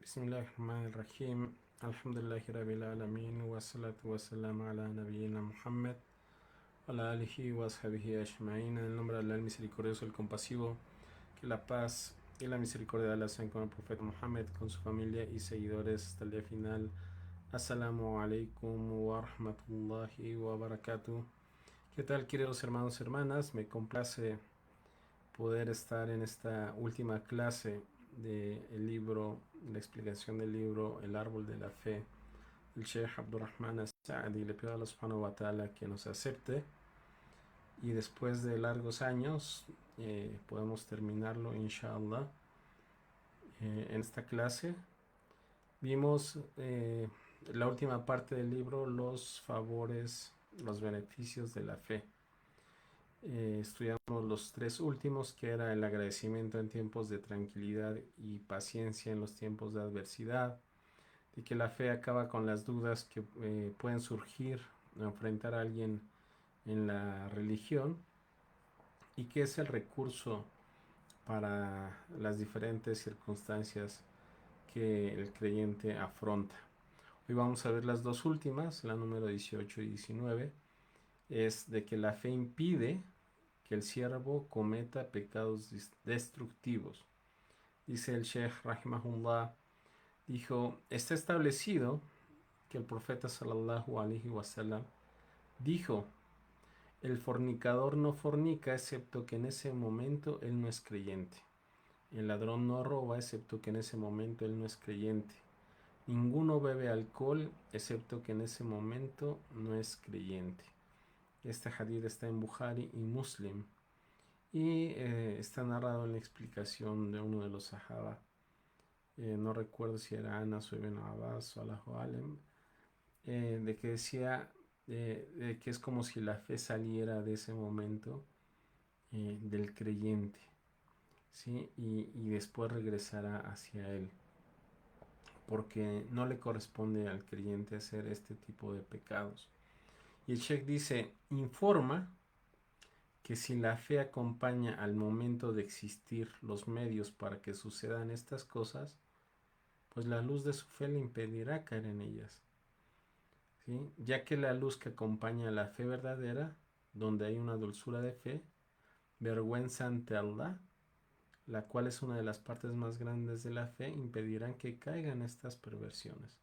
Bismillahirrahmanirrahim. Alhamdulillahi Rabbil Alamin. Wa salatu wa salam ala nabiyyina Muhammad. Ala alihi wa ashabihi ajma'in. En el nombre de Allah, el misericordioso, el compasivo. Que la paz y la misericordia de Allah sean con el profeta Muhammad, con su familia y seguidores hasta el día final. Assalamu alaikum wa rahmatullahi wa barakatuh. ¿Qué tal, queridos hermanos y hermanas? Me complace poder estar en esta última clase del libro, la explicación del libro El Árbol de la Fe, el Sheikh Abdurrahman As-Sa'di. Le pido a Allah subhanahu wa ta'ala que nos acepte y después de largos años podemos terminarlo, inshallah. En esta clase vimos la última parte del libro, los favores, los beneficios de la fe. Estudiamos los tres últimos, que era el agradecimiento en tiempos de tranquilidad y paciencia en los tiempos de adversidad, de que la fe acaba con las dudas que pueden surgir al enfrentar a alguien en la religión, y que es el recurso para las diferentes circunstancias que el creyente afronta. Hoy vamos a ver las dos últimas, la número 18 y 19, es de que la fe impide que el siervo cometa pecados destructivos. Dice el Sheikh Rahimahullah, dijo: está establecido que el profeta sallallahu alaihi wasallam dijo: el fornicador no fornica excepto que en ese momento él no es creyente. El ladrón no roba excepto que en ese momento él no es creyente. Ninguno bebe alcohol excepto que en ese momento no es creyente. Este hadith está en Bukhari y Muslim. Y está narrado en la explicación de uno de los sahaba. No recuerdo si era Anas o Ibn Abbas o Allahu Alem, de que decía de que es como si la fe saliera de ese momento del creyente, ¿sí? Y después regresará hacia él, porque no le corresponde al creyente hacer este tipo de pecados. Y el Sheikh dice: informa que si la fe acompaña al momento de existir los medios para que sucedan estas cosas, pues la luz de su fe le impedirá caer en ellas, ¿sí? Ya que la luz que acompaña a la fe verdadera, donde hay una dulzura de fe, vergüenza ante Allah, la cual es una de las partes más grandes de la fe, impedirán que caigan estas perversiones.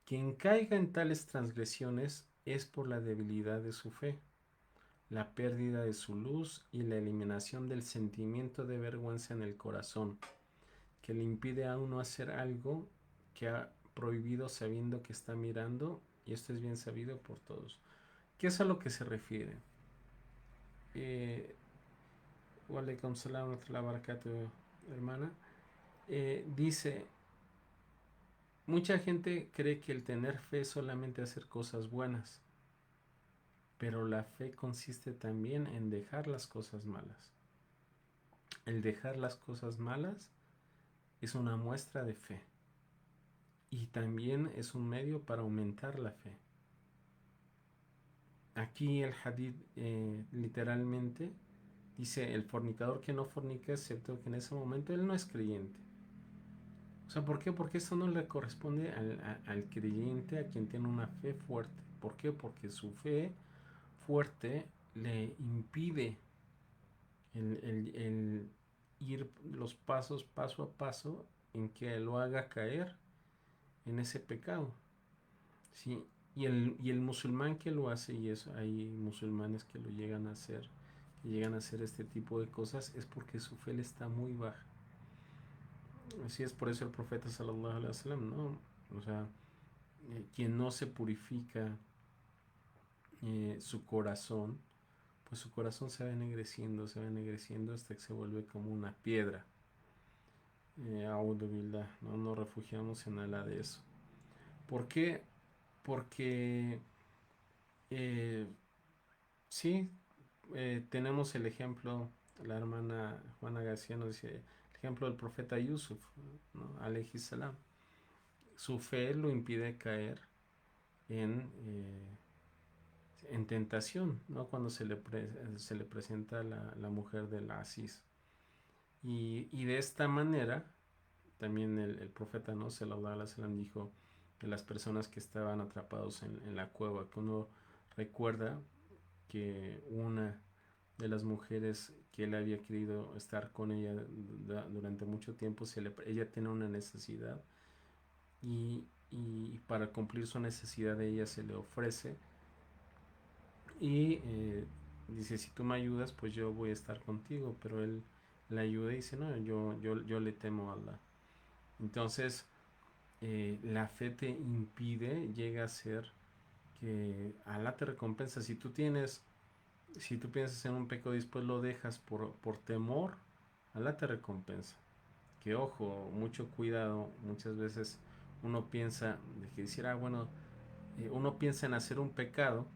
Quien caiga en tales transgresiones es por la debilidad de su fe, la pérdida de su luz y la eliminación del sentimiento de vergüenza en el corazón, que le impide a uno hacer algo que ha prohibido sabiendo que está mirando, y esto es bien sabido por todos. ¿Qué es a lo que se refiere? Walaikum salam wa rahmatullahi wa barakatuh, hermana. Dice: mucha gente cree que el tener fe es solamente hacer cosas buenas, pero la fe consiste también en dejar las cosas malas. El dejar las cosas malas es una muestra de fe y también es un medio para aumentar la fe. Aquí el hadith literalmente dice: el fornicador que no fornica excepto que en ese momento él no es creyente. O sea, ¿por qué? Porque esto no le corresponde al creyente, a quien tiene una fe fuerte. ¿Por qué? Porque su fe fuerte le impide el ir los pasos paso a paso en que lo haga caer en ese pecado, ¿sí? Y el musulmán que lo hace, y eso hay musulmanes que lo llegan a hacer, que llegan a hacer este tipo de cosas, es porque su fe le está muy baja. Así es, por eso el profeta sallallahu alaihi wasallam, ¿no? O sea, quien no se purifica su corazón, pues su corazón se va ennegreciendo hasta que se vuelve como una piedra. No nos refugiamos en nada de eso. ¿Por qué? Porque eh, sí, tenemos el ejemplo, la hermana Juana García nos dice, el ejemplo del profeta Yusuf, ¿no? Alayhi salam. Su fe lo impide caer en, en tentación, ¿no? Cuando se le presenta la mujer del Aziz. Y de esta manera también el profeta, ¿no? Sallallahu alaihi wasallam dijo de las personas que estaban atrapados en la cueva, que uno recuerda que una de las mujeres que él había querido estar con ella durante mucho tiempo, ella tiene una necesidad y para cumplir su necesidad de ella se le ofrece y dice, si tú me ayudas, pues yo voy a estar contigo, pero él la ayuda y dice, no, yo le temo a Allah. Entonces, la fe te impide, llega a ser que Allah te recompensa. Si tú piensas en un pecado y después lo dejas por temor, Allah te recompensa. Que ojo, mucho cuidado, muchas veces uno piensa de que decir, bueno, uno piensa en hacer un pecado,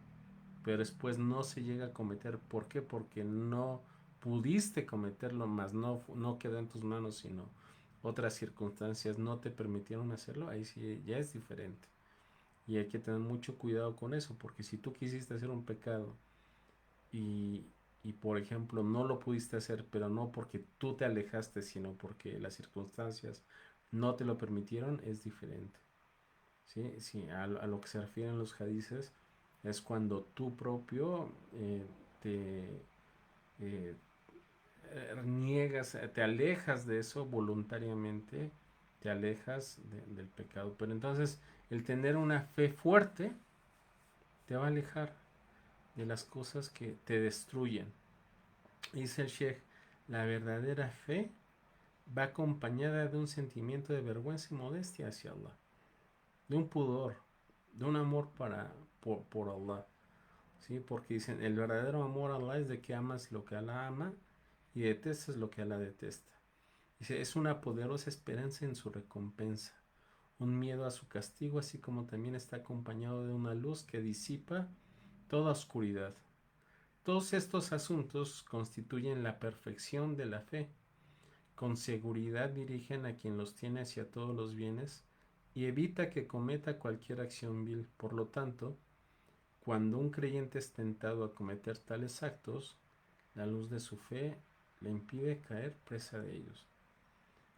pero después no se llega a cometer. ¿Por qué? Porque no pudiste cometerlo, más no quedó en tus manos, sino otras circunstancias no te permitieron hacerlo. Ahí sí ya es diferente. Y hay que tener mucho cuidado con eso, porque si tú quisiste hacer un pecado y, y por ejemplo no lo pudiste hacer, pero no porque tú te alejaste, sino porque las circunstancias no te lo permitieron, es diferente. ¿Sí? Sí, a lo que se refieren los hadices es cuando tú propio te eh, niegas, te alejas de eso voluntariamente, te alejas del pecado. Pero entonces el tener una fe fuerte te va a alejar de las cosas que te destruyen. Dice el Sheikh, la verdadera fe va acompañada de un sentimiento de vergüenza y modestia hacia Allah, de un pudor, de un amor por Allah. ¿Sí? Porque dicen, el verdadero amor a Allah es de que amas lo que Allah ama y detestas lo que Allah detesta. Dice, es una poderosa esperanza en su recompensa, un miedo a su castigo, así como también está acompañado de una luz que disipa toda oscuridad. Todos estos asuntos constituyen la perfección de la fe. Con seguridad dirigen a quien los tiene hacia todos los bienes y evita que cometa cualquier acción vil. Por lo tanto, cuando un creyente es tentado a cometer tales actos, la luz de su fe le impide caer presa de ellos.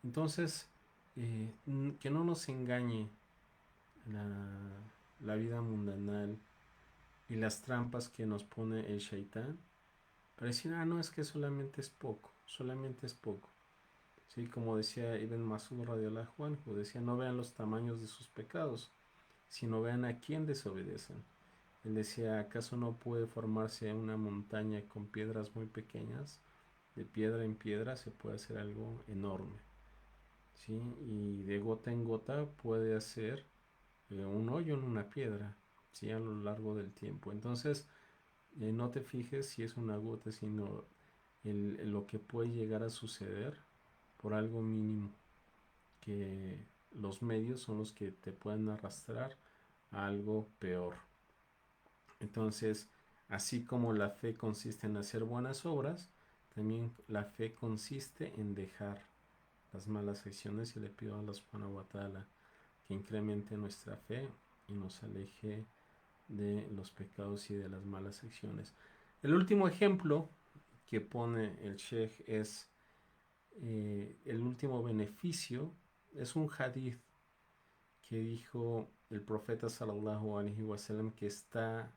Entonces, que no nos engañe la, la vida mundanal y las trampas que nos pone el shaitán para decir, no, es que solamente es poco, solamente es poco. Sí, como decía Ibn Masud radiyallahu anhu, decía, no vean los tamaños de sus pecados, sino vean a quién desobedecen. Él decía, ¿acaso no puede formarse una montaña con piedras muy pequeñas? De piedra en piedra se puede hacer algo enorme. ¿Sí? Y de gota en gota puede hacer un hoyo en una piedra, ¿sí? A lo largo del tiempo. Entonces, no te fijes si es una gota, sino lo que puede llegar a suceder por algo mínimo, que los medios son los que te pueden arrastrar a algo peor. Entonces, así como la fe consiste en hacer buenas obras, también la fe consiste en dejar las malas acciones y le pido a Allah subhanahu wa ta'ala que incremente nuestra fe y nos aleje de los pecados y de las malas acciones. El último ejemplo que pone el Sheikh es el último beneficio, es un hadith que dijo el profeta sallallahu alaihi wasallam, que está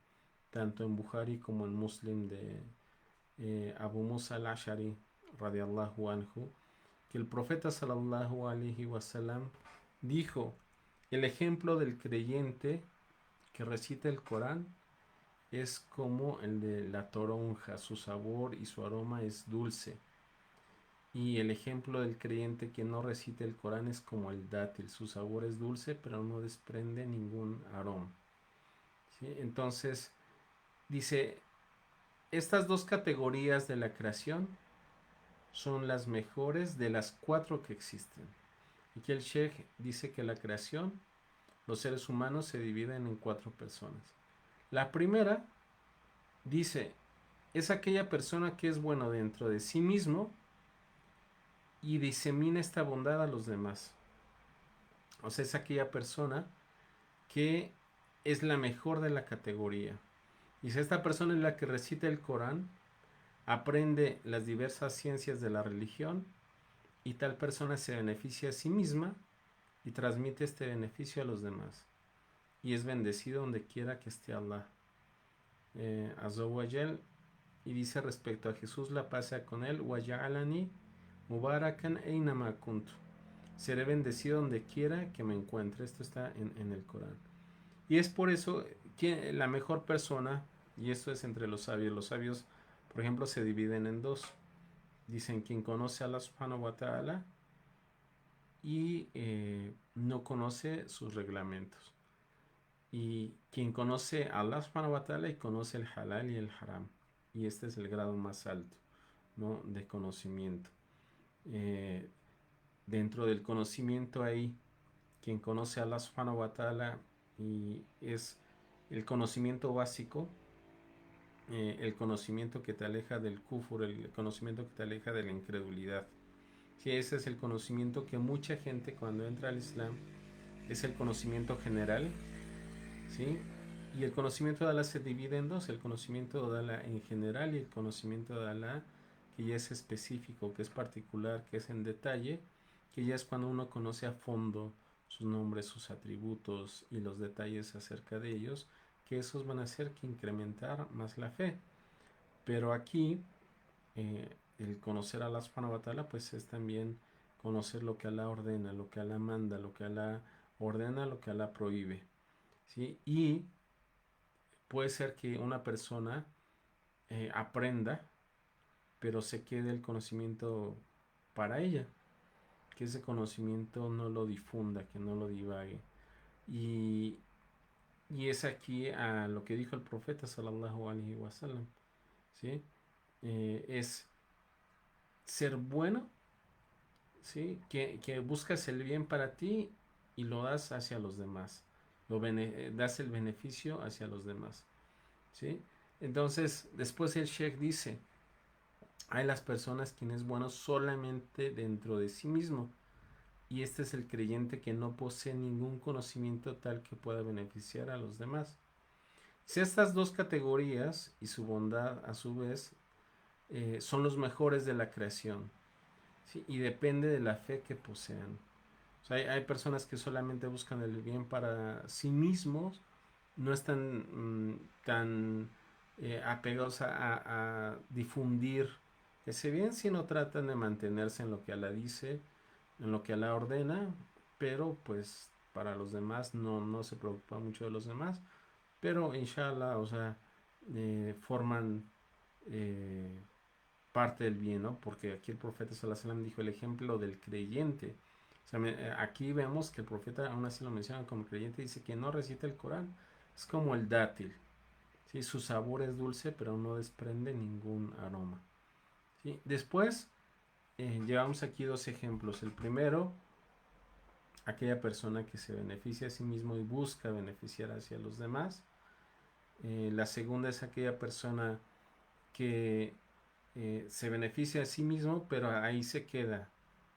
tanto en Bukhari como en Muslim, de Abu Musa al-Ashari radiallahu anhu, que el profeta sallallahu alaihi wasallam dijo, el ejemplo del creyente que recita el Corán es como el de la toronja, su sabor y su aroma es dulce. Y el ejemplo del creyente que no recita el Corán es como el dátil, su sabor es dulce pero no desprende ningún aroma. ¿Sí? Entonces, dice, estas dos categorías de la creación son las mejores de las 4 que existen. Aquí el Sheikh dice que la creación, los seres humanos se dividen en 4 personas. La primera, dice, es aquella persona que es bueno dentro de sí mismo y disemina esta bondad a los demás. O sea, es aquella persona que es la mejor de la categoría. Dice, esta persona es la que recita el Corán, aprende las diversas ciencias de la religión, y tal persona se beneficia a sí misma y transmite este beneficio a los demás. Y es bendecido donde quiera que esté Allah. Azza wa Jal, y dice respecto a Jesús, la paz sea con él, وَجَعَلَنِي مُبَارَكًا أَيْنَمَا كُنْتُ. Seré bendecido donde quiera que me encuentre. Esto está en el Corán. Y es por eso que la mejor persona, y esto es entre los sabios, por ejemplo, se dividen en dos. Dicen quien conoce a Allah subhanahu wa ta'ala y no conoce sus reglamentos. Y quien conoce a Allah subhanahu wa ta'ala y conoce el halal y el haram. Y este es el grado más alto, ¿no?, de conocimiento. Eh, Dentro del conocimiento hay quien conoce a Allah subhanahu wa ta'ala y es el conocimiento básico, el conocimiento que te aleja del kufur, el conocimiento que te aleja de la incredulidad. Sí, ese es el conocimiento que mucha gente cuando entra al Islam es el conocimiento general, ¿sí? Y el conocimiento de Allah se divide en dos, el conocimiento de Allah en general y el conocimiento de Allah que ya es específico, que es particular, que es en detalle, que ya es cuando uno conoce a fondo sus nombres, sus atributos y los detalles acerca de ellos, que esos van a hacer que incrementar más la fe. Pero aquí el conocer a Allah subhanahu wa ta'ala pues es también conocer lo que Allah ordena, lo que Allah manda, lo que Allah ordena, lo que Allah prohíbe, ¿sí? Y puede ser que una persona aprenda, pero se quede el conocimiento para ella, que ese conocimiento no lo difunda, que no lo divague. Y, y es aquí a lo que dijo el profeta sallallahu alaihi wasallam, ¿sí? Es ser bueno, ¿sí? Que buscas el bien para ti y lo das hacia los demás, das el beneficio hacia los demás, ¿sí? Entonces, después el Sheikh dice, hay las personas quien es bueno solamente dentro de sí mismo, y este es el creyente que no posee ningún conocimiento tal que pueda beneficiar a los demás. Si estas dos categorías y su bondad a su vez son los mejores de la creación, ¿sí? Y depende de la fe que posean. O sea, hay personas que solamente buscan el bien para sí mismos, no están tan apegados a difundir ese bien, sino tratan de mantenerse en lo que Allah dice, en lo que Allah ordena, pero pues para los demás no se preocupa mucho de los demás, pero inshallah, o sea, forman eh, parte del bien, ¿no? Porque aquí el profeta sallallahu alaihi wasallam dijo el ejemplo del creyente. O sea, aquí vemos que el profeta aún así lo menciona como creyente, dice que no recita el Corán, es como el dátil, ¿sí? Su sabor es dulce, pero no desprende ningún aroma, ¿sí? Después, llevamos aquí dos ejemplos. El primero, aquella persona que se beneficia a sí mismo y busca beneficiar hacia los demás. La segunda es aquella persona que se beneficia a sí mismo, pero ahí se queda,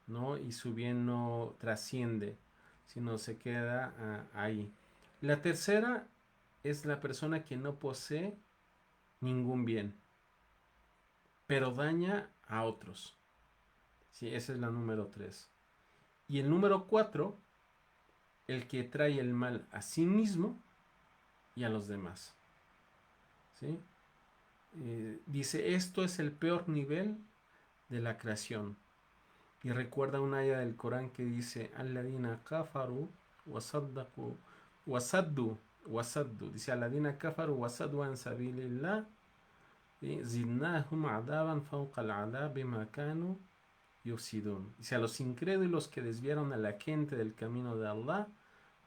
¿no? Y su bien no trasciende, sino se queda ahí. La tercera es la persona que no posee ningún bien, pero daña a otros. Sí, esa es la número 3. Y el número 4, el que trae el mal a sí mismo y a los demás. ¿Sí? Dice, esto es el peor nivel de la creación. Y recuerda una ayah del Corán que dice, Alladina kafaru wasaddaku wasaddu wasaddu. Dice, Alladina kafaru wasaddu an sabilillah zidnahum adaban fawqa al-adab bima kanu yufsidun. Dice, a los incrédulos que desviaron a la gente del camino de Allah,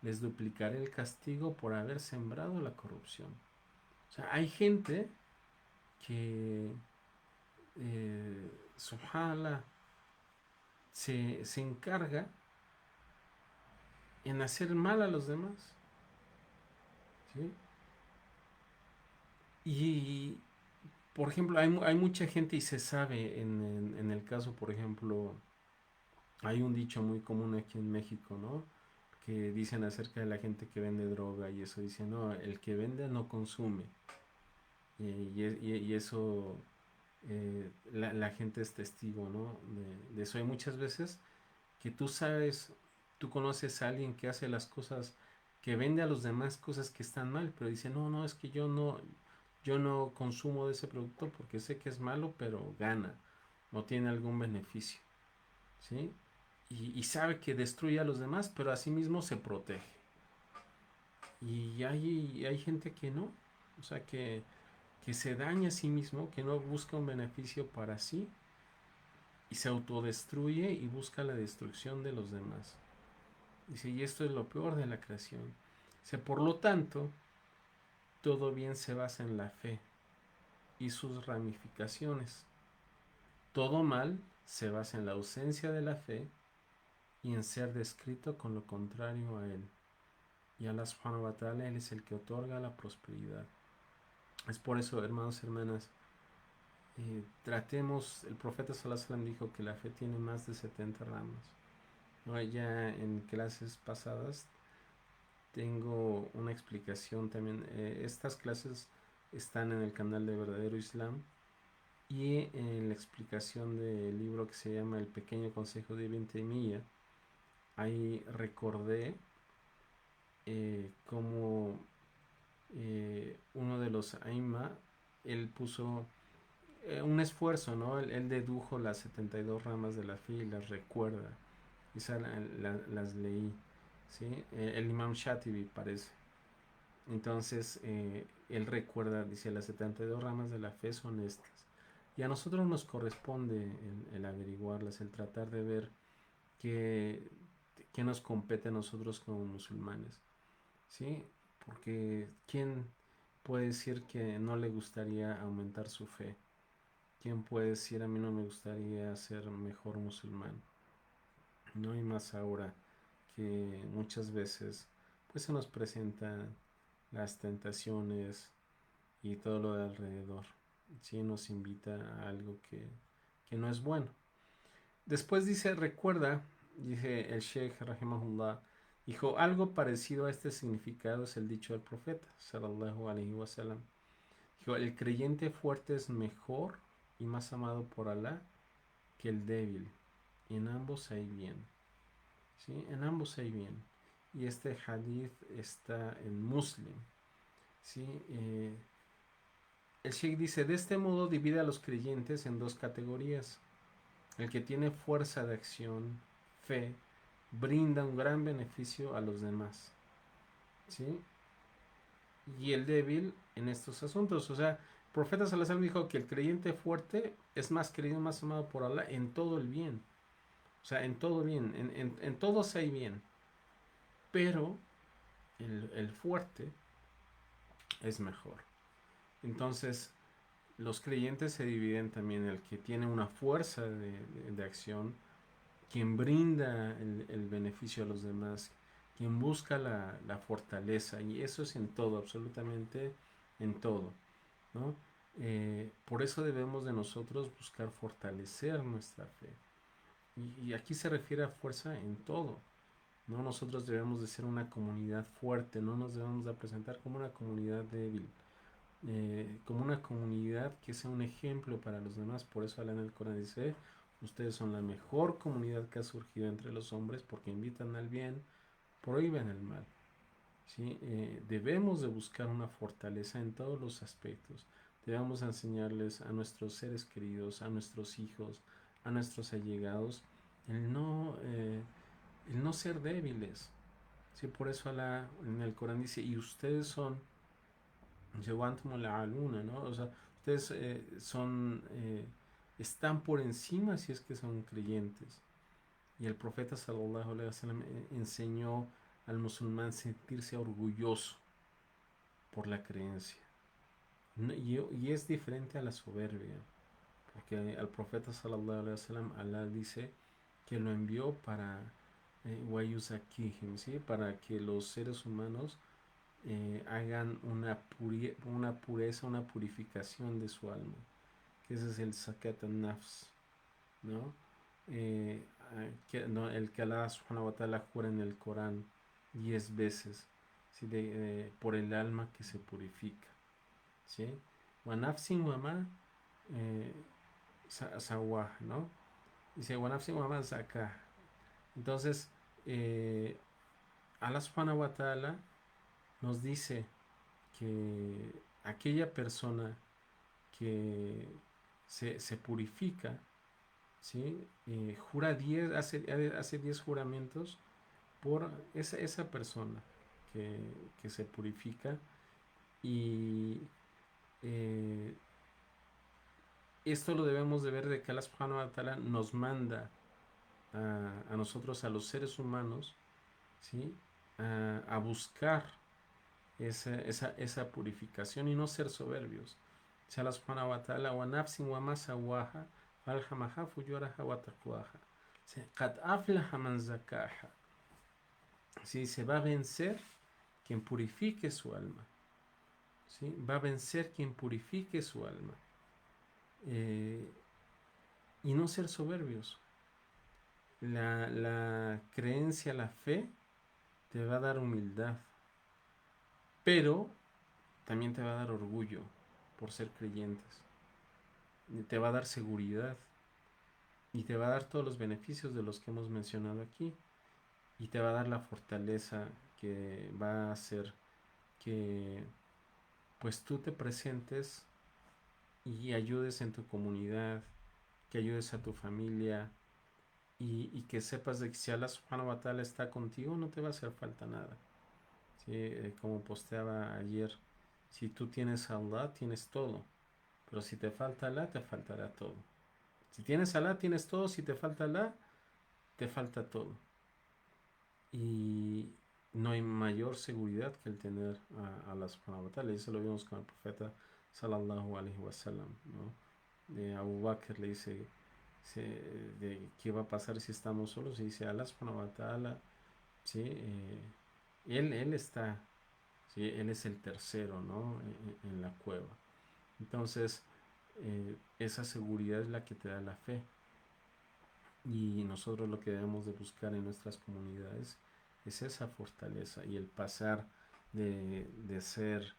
les duplicaré el castigo por haber sembrado la corrupción. O sea, hay gente que, subhanallah, se encarga en hacer mal a los demás, ¿sí? Y, por ejemplo, hay mucha gente y se sabe en el caso, por ejemplo, hay un dicho muy común aquí en México, ¿no? Que dicen acerca de la gente que vende droga y eso, dicen, no, el que vende no consume. Y eso la gente es testigo, ¿no? De eso. Hay muchas veces que tú sabes, tú conoces a alguien que hace las cosas, que vende a los demás cosas que están mal, pero dice, no, no, es que yo no consumo de ese producto porque sé que es malo, pero gana, no tiene algún beneficio, ¿sí? Y sabe que destruye a los demás, pero asimismo se protege. Y hay gente que no, o sea, que se daña a sí mismo, que no busca un beneficio para sí y se autodestruye y busca la destrucción de los demás. Dice, y esto es lo peor de la creación. Dice, por lo tanto, todo bien se basa en la fe y sus ramificaciones. Todo mal se basa en la ausencia de la fe y en ser descrito con lo contrario a él. Y Allah subhanahu wa ta'ala, él es el que otorga la prosperidad. Es por eso, hermanos y hermanas, tratemos, el profeta sallallahu alaihi wasallam dijo que la fe tiene más de 70 ramas. ¿No? Ya en clases pasadas tengo una explicación también. Estas clases están en el canal de Verdadero Islam y en la explicación del libro que se llama El Pequeño Consejo de Ibn Taymiyyah. Ahí recordé cómo uno de los Aima, él puso un esfuerzo, ¿no? Él dedujo las 72 ramas de la fe y las recuerda. Quizá las leí, ¿sí? El Imam Shatibi parece. Entonces, él recuerda, dice, las 72 ramas de la fe son estas. Y a nosotros nos corresponde el averiguarlas, el tratar de ver qué, qué nos compete a nosotros como musulmanes, ¿sí? Porque ¿quién puede decir que no le gustaría aumentar su fe? ¿Quién puede decir a mí no me gustaría ser mejor musulmán? No hay más ahora que muchas veces pues se nos presentan las tentaciones y todo lo de alrededor. Sí nos invita a algo que no es bueno. Después dice, recuerda, dice el Sheikh Rahimahullah, dijo, algo parecido a este significado es el dicho del profeta, sallallahu alaihi wasallam. Dijo, el creyente fuerte es mejor y más amado por Alá que el débil. Y en ambos hay bien. ¿Sí? En ambos hay bien. Y este hadith está en Muslim. ¿Sí? El Sheikh dice, de este modo divide a los creyentes en dos categorías. El que tiene fuerza de acción, fe, brinda un gran beneficio a los demás. ¿Sí? Y el débil en estos asuntos. O sea, el profeta Salazar dijo que el creyente fuerte es más querido, más amado por Allah en todo el bien. O sea, en todo bien, en todos hay bien. Pero el fuerte es mejor. Entonces, los creyentes se dividen también en el que tiene una fuerza de acción, quien brinda el beneficio a los demás, quien busca la fortaleza, y eso es en todo, absolutamente en todo, ¿no? Por eso debemos de nosotros buscar fortalecer nuestra fe. Y aquí se refiere a fuerza en todo, ¿no? Nosotros debemos de ser una comunidad fuerte, no nos debemos de presentar como una comunidad débil, como una comunidad que sea un ejemplo para los demás. Por eso Alá en el Corán dice, ustedes son la mejor comunidad que ha surgido entre los hombres porque invitan al bien, prohíben el mal. ¿Sí? Debemos de buscar una fortaleza en todos los aspectos. Debemos enseñarles a nuestros seres queridos, a nuestros hijos, a nuestros allegados, el no ser débiles. ¿Sí? Por eso Alá en el Corán dice, y ustedes son la luna, ¿no? O sea, ustedes están por encima si es que son creyentes. Y el profeta sallallahu alaihi wasallam enseñó al musulmán sentirse orgulloso por la creencia. Y es diferente a la soberbia, porque al profeta sallallahu alaihi wasallam Allah dice que lo envió para ¿sí? Para que los seres humanos hagan una pureza, una purificación de su alma, que ese es el Zakat al-Nafs, ¿no? No, el que Allah subhanahu wa ta'ala jura en el Corán 10 veces, ¿sí? Por el alma que se purifica, ¿sí? Wa nafsin wa ma eh, sawah, ¿no? Dice, wanafsin wa zaka. Entonces, Allah subhanahu wa ta'ala nos dice que aquella persona que se purifica, ¿sí? Jura 10, hace 10 juramentos por esa persona que se purifica y eh, esto lo debemos de ver de que Allah subhanahu wa ta'ala nos manda a nosotros, a los seres humanos, ¿sí? A buscar esa purificación y no ser soberbios. Dice Allah subhanahu wa ta'ala, wa nafsin wa ma sawaha, falhamaha fujuraha wa taqwaha. Qad aflaha man zakaha. ¿Sí? Se va a vencer quien purifique su alma. ¿Sí? Va a vencer quien purifique su alma. Y no ser soberbios. La creencia, la fe, te va a dar humildad, pero también te va a dar orgullo por ser creyentes. Te va a dar seguridad y te va a dar todos los beneficios de los que hemos mencionado aquí y te va a dar la fortaleza que va a hacer que pues tú te presentes y ayudes en tu comunidad, que ayudes a tu familia y que sepas de que si Allah subhanahu wa ta'ala está contigo no te va a hacer falta nada. ¿Sí? Como posteaba ayer, si tú tienes a Allah tienes todo, pero si te falta Allah te faltará todo. Si tienes a Allah tienes todo, si te falta Allah te falta todo. Y no hay mayor seguridad que el tener a Allah subhanahu wa ta'ala. Y eso lo vimos con el profeta sallallahu alaihi wasallam, ¿no? De Abu Bakr le dice de qué va a pasar si estamos solos y dice Allah subhanahu wa ta'ala, ¿sí? Él está, ¿sí? Él es el tercero, ¿no? En la cueva. Entonces esa seguridad es la que te da la fe y nosotros lo que debemos de buscar en nuestras comunidades es esa fortaleza y el pasar de ser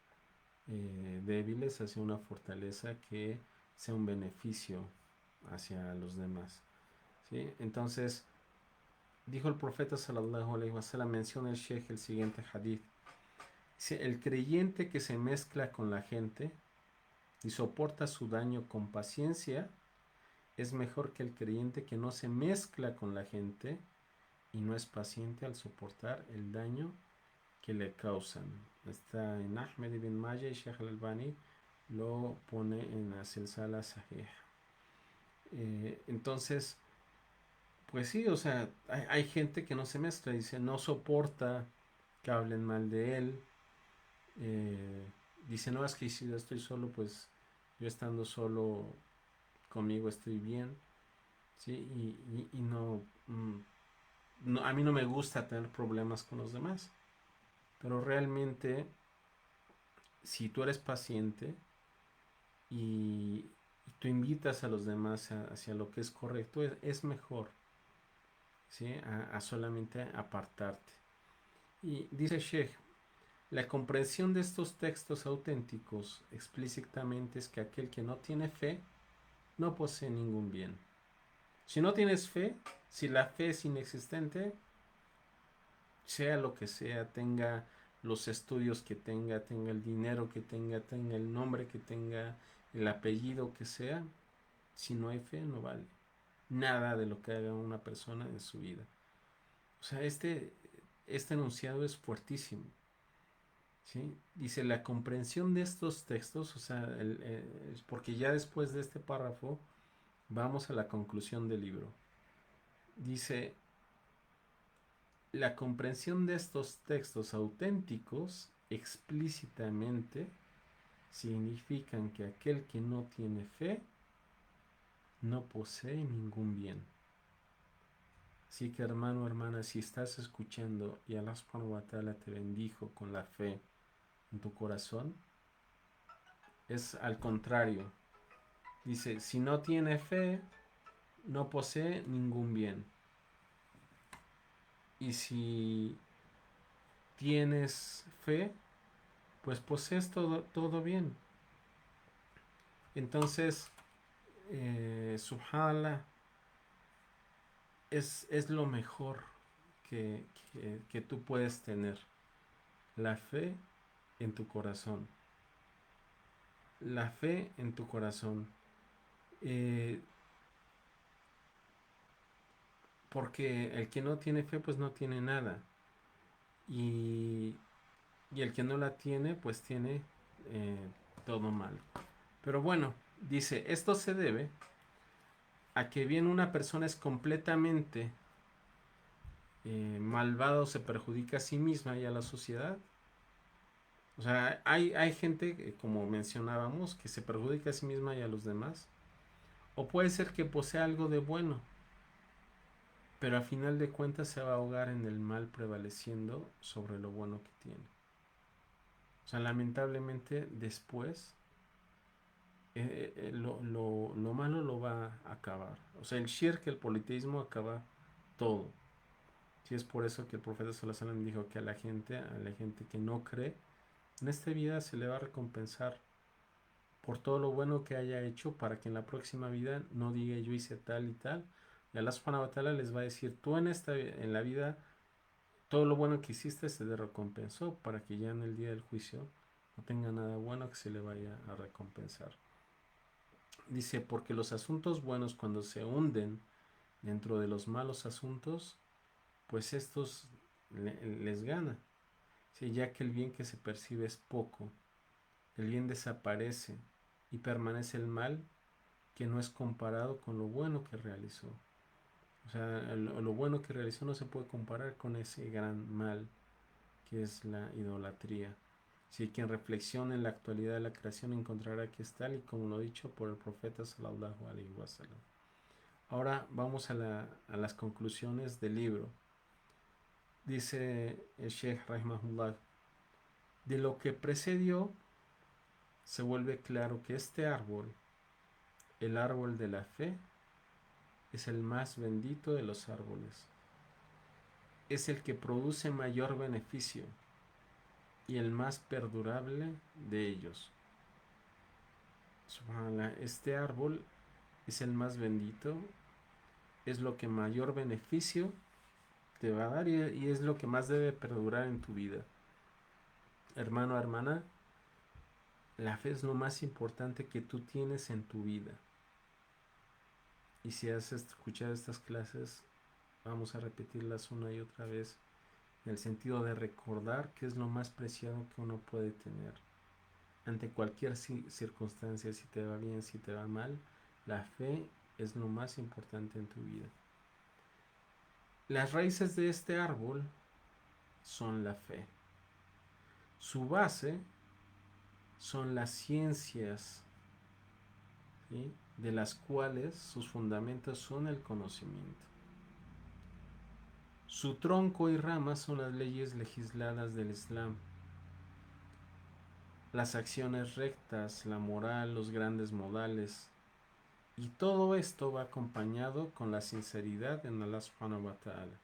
débiles hacia una fortaleza que sea un beneficio hacia los demás, ¿sí? Entonces dijo el profeta sallallahu alaihi wasallam, menciona el Sheikh el siguiente hadith, dice, el creyente que se mezcla con la gente y soporta su daño con paciencia es mejor que el creyente que no se mezcla con la gente y no es paciente al soportar el daño que le causan. Está en Ahmed ibn Majah y Sheikh al-Albani lo pone en la Silsala Sahih. Entonces, pues sí, o sea, hay gente que no se mezcla, dice, no soporta que hablen mal de él. Dice, no, es que si yo estoy solo, pues yo estando solo conmigo estoy bien, ¿sí? Y no, no, a mí no me gusta tener problemas con los demás, pero realmente si tú eres paciente y tú invitas a los demás hacia lo que es correcto, es mejor, ¿sí? A solamente apartarte. Y dice Sheikh, la comprensión de estos textos auténticos explícitamente es que aquel que no tiene fe no posee ningún bien. Si no tienes fe, si la fe es inexistente, sea lo que sea, tenga los estudios que tenga el dinero que tenga el nombre que tenga, el apellido que sea, si no hay fe no vale nada de lo que haga una persona en su vida. O sea, este enunciado es fuertísimo, ¿sí? Dice, la comprensión de estos textos, o sea, porque ya después de este párrafo vamos a la conclusión del libro. Dice, la comprensión de estos textos auténticos explícitamente significan que aquel que no tiene fe no posee ningún bien. Así que hermano, hermana, si estás escuchando y Allah subhanahu wa ta'ala te bendijo con la fe en tu corazón, es al contrario. Dice, si no tiene fe, no posee ningún bien. Y si tienes fe, pues posees todo bien. Entonces, subhanallah, es lo mejor que tú puedes tener. La fe en tu corazón. La fe en tu corazón. Eh, porque el que no tiene fe, pues no tiene nada. Y, y el que no la tiene, pues tiene todo mal. Pero bueno, dice, esto se debe a que bien una persona es completamente malvada o se perjudica a sí misma y a la sociedad. O sea, hay gente, como mencionábamos, que se perjudica a sí misma y a los demás. O puede ser que posea algo de bueno, pero a final de cuentas se va a ahogar en el mal prevaleciendo sobre lo bueno que tiene. O sea, lamentablemente después lo malo lo va a acabar. O sea, el shirk, el politeísmo acaba todo. Sí, es por eso que el profeta sallallahu alaihi wasallam dijo que a la gente que no cree, en esta vida se le va a recompensar por todo lo bueno que haya hecho para que en la próxima vida no diga yo hice tal y tal. Y Allah subhanahu wa ta'ala les va a decir, tú en la vida, todo lo bueno que hiciste se te recompensó para que ya en el día del juicio no tenga nada bueno que se le vaya a recompensar. Dice, porque los asuntos buenos cuando se hunden dentro de los malos asuntos, pues estos les gana. Sí, ya que el bien que se percibe es poco, el bien desaparece y permanece el mal que no es comparado con lo bueno que realizó. O sea, lo bueno que realizó no se puede comparar con ese gran mal que es la idolatría. Si quien reflexiona en la actualidad de la creación encontrará que es tal y como lo dicho por el profeta sallallahu alaihi wasallam. Ahora vamos a las conclusiones del libro. Dice el Sheikh Rahimahullah, de lo que precedió se vuelve claro que este árbol, el árbol de la fe, es el más bendito de los árboles. Es el que produce mayor beneficio y el más perdurable de ellos. Subhanallah, este árbol es el más bendito, es lo que mayor beneficio te va a dar y es lo que más debe perdurar en tu vida. Hermano, hermana, la fe es lo más importante que tú tienes en tu vida. Y si has escuchado estas clases, vamos a repetirlas una y otra vez, en el sentido de recordar que es lo más preciado que uno puede tener. Ante cualquier circunstancia, si te va bien, si te va mal, la fe es lo más importante en tu vida. Las raíces de este árbol son la fe. Su base son las ciencias, ¿sí?, de las cuales sus fundamentos son el conocimiento. Su tronco y ramas son las leyes legisladas del Islam, las acciones rectas, la moral, los grandes modales, y todo esto va acompañado con la sinceridad en Allah subhanahu wa ta'ala,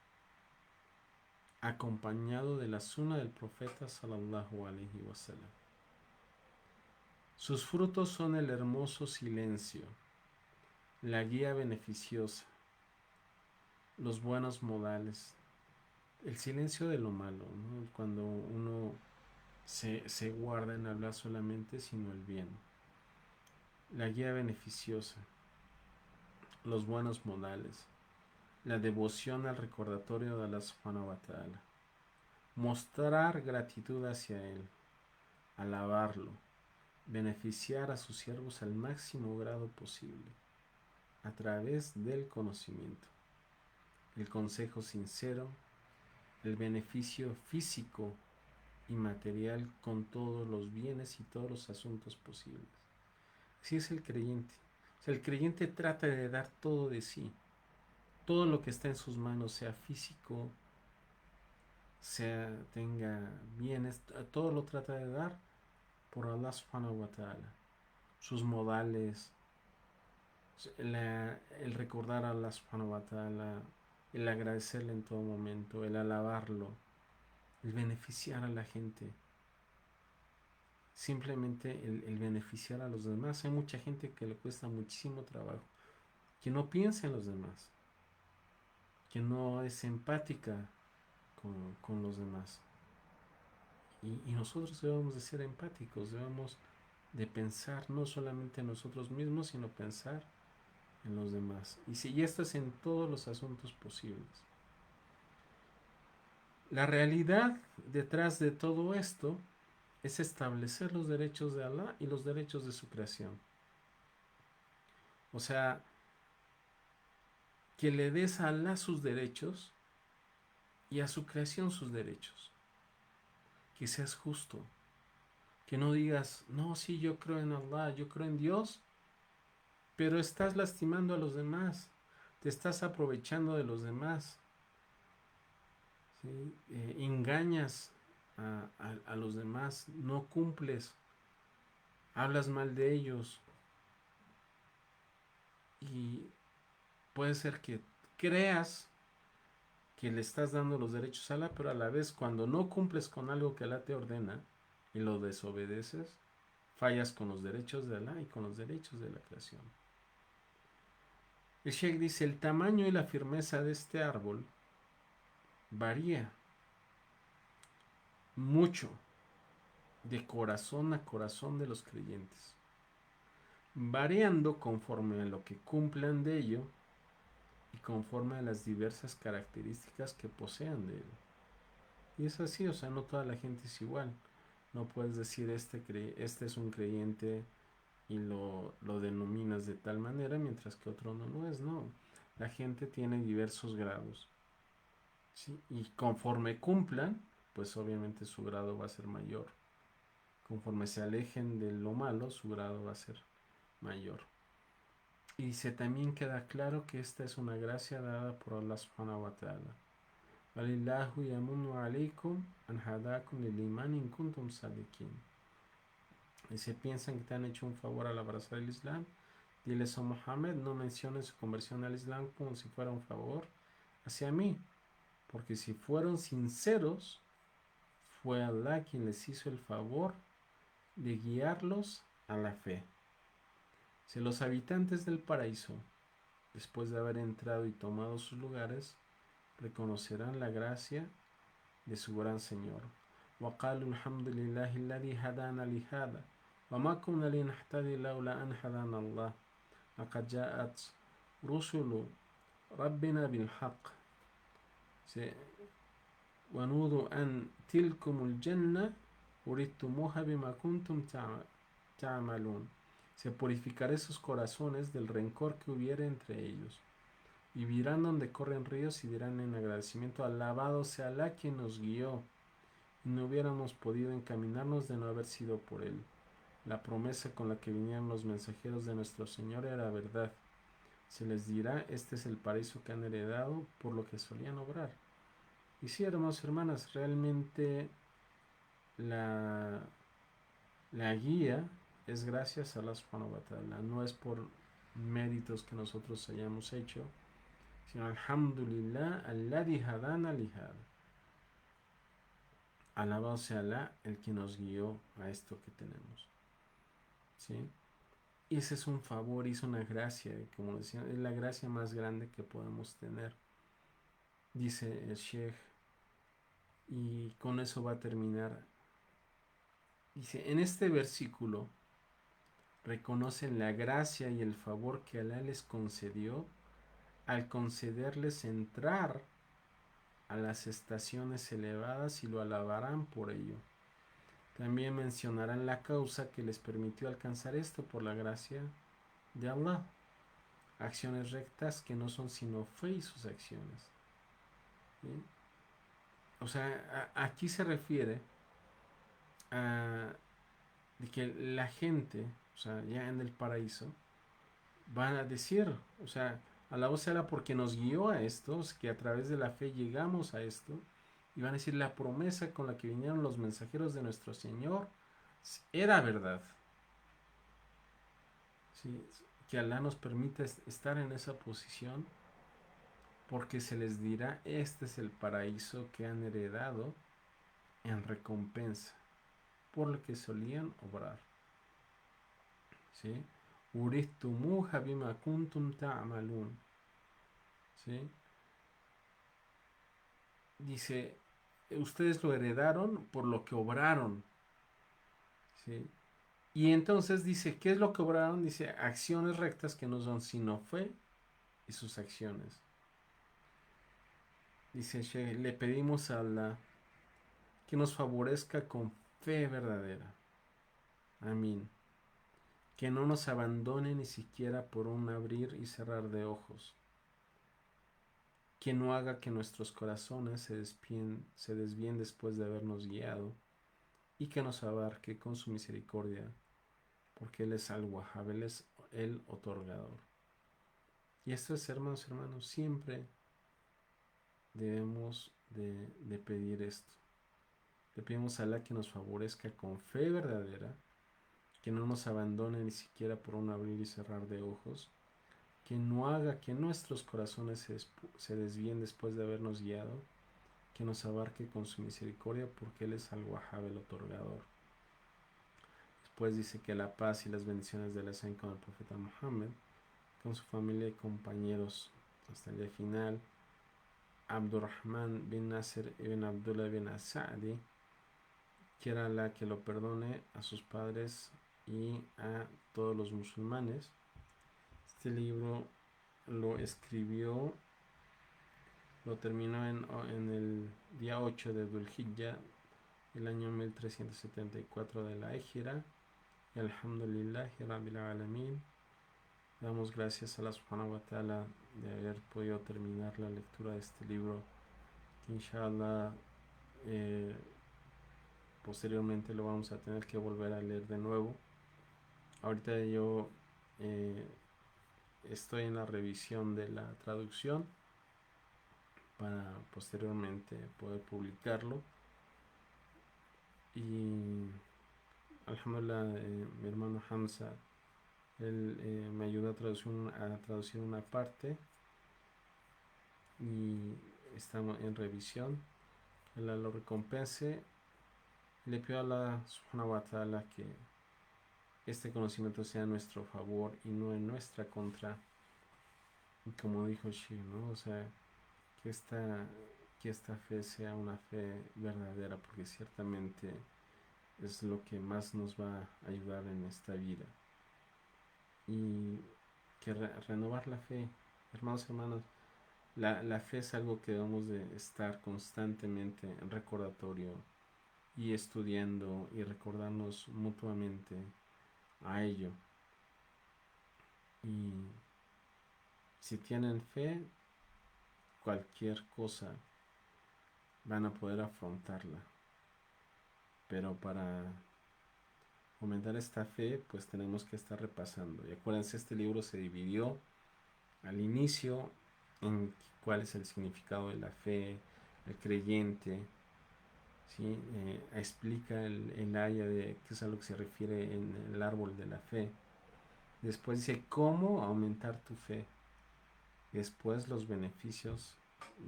acompañado de la sunna del profeta sallallahu alaihi wasallam. Sus frutos son el hermoso silencio, la guía beneficiosa, los buenos modales, el silencio de lo malo, ¿no? Cuando uno se guarda en hablar solamente sino el bien, la guía beneficiosa, los buenos modales, la devoción al recordatorio de Allah subhanahu wa ta'ala, mostrar gratitud hacia Él, alabarlo, beneficiar a sus siervos al máximo grado posible, a través del conocimiento, el consejo sincero, el beneficio físico y material con todos los bienes y todos los asuntos posibles. Así es el creyente. O sea, el creyente trata de dar todo de sí, todo lo que está en sus manos, sea físico, sea tenga bienes, todo lo trata de dar por Allah subhanahu wa ta'ala. Sus modales, el recordar a Allah subhanahu wa ta'ala, el agradecerle en todo momento, el alabarlo, el beneficiar a la gente. simplemente el beneficiar a los demás. Hay mucha gente que le cuesta muchísimo trabajo, que no piensa en los demás, que no es empática con los demás. Y nosotros debemos de ser empáticos, debemos de pensar no solamente en nosotros mismos, sino pensar en los demás. Y esto es en todos los asuntos posibles. La realidad detrás de todo esto es establecer los derechos de Allah y los derechos de su creación. O sea, que le des a Allah sus derechos y a su creación sus derechos. Que seas justo. Que no digas, no, sí, yo creo en Allah, yo creo en Dios, pero estás lastimando a los demás, te estás aprovechando de los demás, ¿sí? Engañas a los demás, no cumples, hablas mal de ellos y puede ser que creas que le estás dando los derechos a Allah, pero a la vez cuando no cumples con algo que Allah te ordena y lo desobedeces, fallas con los derechos de Allah y con los derechos de la creación. El Sheikh dice, el tamaño y la firmeza de este árbol varía mucho de corazón a corazón de los creyentes, variando conforme a lo que cumplan de ello y conforme a las diversas características que posean de él. Y es así, o sea, no toda la gente es igual. No puedes decir este es un creyente y lo denominas de tal manera, mientras que otro no lo es, no. La gente tiene diversos grados, ¿sí? Y conforme cumplan, pues obviamente su grado va a ser mayor. Conforme se alejen de lo malo, su grado va a ser mayor. Y también queda claro que esta es una gracia dada por Allah subhanahu wa ta'ala. Walillahu yamunu alaykum an hadakum lil iman in kuntum sadiqin. Y si piensan que te han hecho un favor al abrazar el Islam, diles a Mohammed, no menciones su conversión al Islam como si fuera un favor hacia mí, porque si fueron sinceros, fue Allah quien les hizo el favor de guiarlos a la fe. Si los habitantes del paraíso, después de haber entrado y tomado sus lugares, reconocerán la gracia de su gran Señor. وقالوا الحمد لله الذي هدانا لهذا وما كنا لنهتدي لولا أن هدانا الله لقد جاءت رسل ربنا بالحق ونودوا أن تلكم الجنة أُرِدتُمُوهَا بما كنتم تعملون. Se purificará esos corazones del rencor que hubiera entre ellos. Vivirán donde corren ríos y dirán en agradecimiento, alabado sea Alá quien nos guió, y no hubiéramos podido encaminarnos de no haber sido por él. La promesa con la que vinieron los mensajeros de nuestro Señor era verdad. Se les dirá, este es el paraíso que han heredado por lo que solían obrar. Y sí, hermanos y hermanas, realmente la guía es gracias a Allah subhanahu wa ta'ala, no es por méritos que nosotros hayamos hecho, sino alhamdulillah alladhi hadana lihada. Alabado sea Allah, el que nos guió a esto que tenemos. ¿Sí? Y ese es un favor y es una gracia, como decía, es la gracia más grande que podemos tener. Dice el Sheikh, y con eso va a terminar. Dice, en este versículo reconocen la gracia y el favor que Alá les concedió al concederles entrar a las estaciones elevadas y lo alabarán por ello. También mencionarán la causa que les permitió alcanzar esto por la gracia de Allah. Acciones rectas que no son sino fe y sus acciones. ¿Sí? O sea, aquí se refiere a de que la gente, o sea, ya en el paraíso, van a decir, o sea, alabado sea Allah porque nos guió a esto, que a través de la fe llegamos a esto, y van a decir la promesa con la que vinieron los mensajeros de nuestro Señor era verdad. ¿Sí? Que Allah nos permita estar en esa posición, porque se les dirá, este es el paraíso que han heredado en recompensa por lo que solían obrar. ¿Sí? Uristumuha bima kuntum ta'malun. ¿Sí? Dice, ustedes lo heredaron por lo que obraron. ¿Sí? Y entonces dice, ¿qué es lo que obraron? Dice, acciones rectas que no son sino fe y sus acciones. Dice, le pedimos a Allah que nos favorezca con fe verdadera. Amén. Que no nos abandone ni siquiera por un abrir y cerrar de ojos. Que no haga que nuestros corazones se desvíen después de habernos guiado, y que nos abarque con su misericordia, porque Él es Al-Wahhab, Él es el otorgador. Y esto es, hermanos, siempre debemos de pedir esto. Le pedimos a Allah que nos favorezca con fe verdadera, que no nos abandone ni siquiera por un abrir y cerrar de ojos, que no haga que nuestros corazones se desvíen después de habernos guiado, que nos abarque con su misericordia, porque Él es Al-Wahhab, el otorgador. Después dice que la paz y las bendiciones de Allah sean con el profeta Muhammad, con su familia y compañeros hasta el día final. Abdurrahman bin Nasser ibn Abdullah bin Asadi, quiera Allah que lo perdone a sus padres y a todos los musulmanes. Este libro lo escribió, lo terminó en el día 8 de Dhul Hijjah, el año 1374 de la Égira. Y alhamdulillahi rabbil alamin. Damos gracias a Allah subhanahu wa ta'ala de haber podido terminar la lectura de este libro, que inshallah posteriormente lo vamos a tener que volver a leer de nuevo. Ahorita yo estoy en la revisión de la traducción para posteriormente poder publicarlo. Y alhamdulillah, mi hermano Hamza, él me ayudó a traducir una parte, y estamos en revisión. Allah lo recompense. Le pido a Allah subhanahu wa ta'ala que este conocimiento sea a nuestro favor y no en nuestra contra. Y como dijo Shir, ¿no? O sea, que esta fe sea una fe verdadera, porque ciertamente es lo que más nos va a ayudar en esta vida. Y que renovar la fe, hermanos, la fe es algo que debemos de estar constantemente en recordatorio y estudiando y recordarnos mutuamente a ello. Y si tienen fe, cualquier cosa van a poder afrontarla. Pero para aumentar esta fe, pues tenemos que estar repasando. Y acuérdense, este libro se dividió al inicio en cuál es el significado de la fe, el creyente, ¿sí? Explica el haya de qué es a lo que se refiere en el árbol de la fe. Después dice cómo aumentar tu fe. Después los beneficios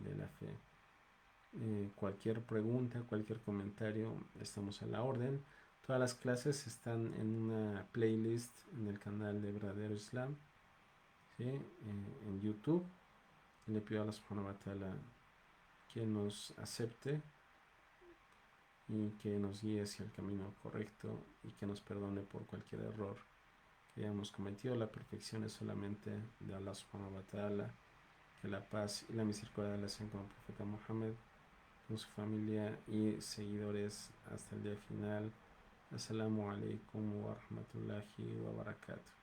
de la fe. Cualquier pregunta, cualquier comentario, estamos a la orden. Todas las clases están en una playlist en el canal de Verdadero Islam, ¿sí? En YouTube. Le pido a Allah subhanahu wa ta'ala que nos acepte y que nos guíe hacia el camino correcto, y que nos perdone por cualquier error que hayamos cometido. La perfección es solamente de Allah subhanahu wa ta'ala. Que la paz y la misericordia de Allah sean con el profeta Muhammad, con su familia y seguidores hasta el día final. Assalamu alaikum wa rahmatullahi wa barakatuh.